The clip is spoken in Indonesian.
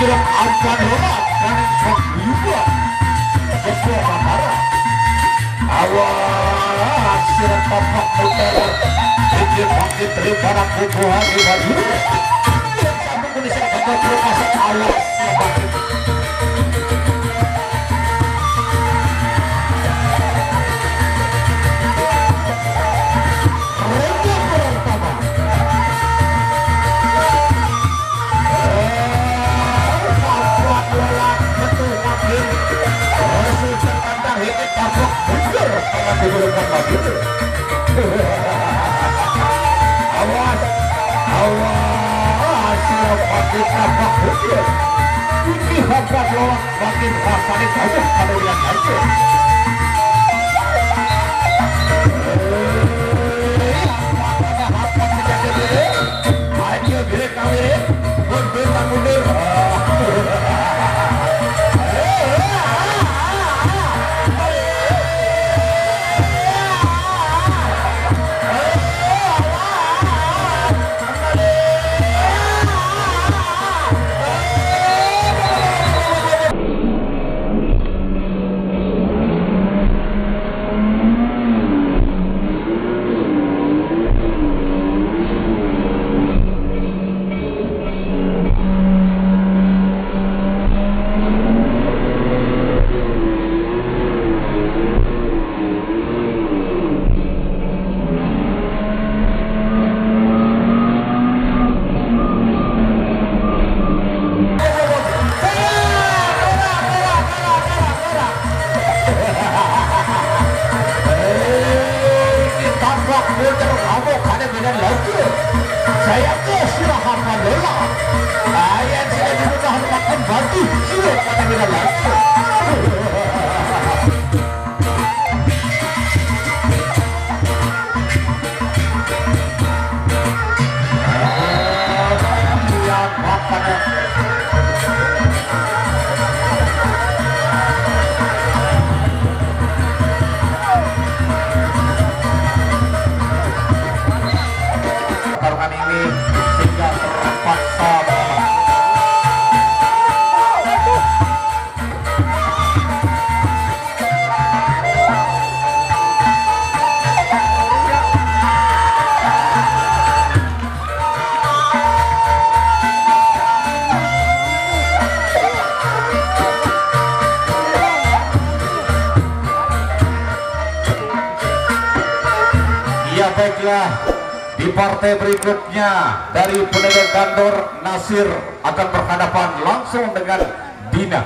yang akan lewat dan juga sebuah kamera awas sirat bapak muter ini bangkit dari para kubuhan di baju satu kondisi gagal berkasa awas yang bangkit awas awas siap pakai tapak hujan ini harga lewat makin rasanya saja pada yang aja ayo gede kawin mundur saya ke silahkan lelah ayat saya dimudahan makan batu silahkan lelah pertarungan ini sehingga terpaksa ya baiklah. Di partai berikutnya dari Pedagang Gandor Nasir akan berhadapan langsung dengan Dina.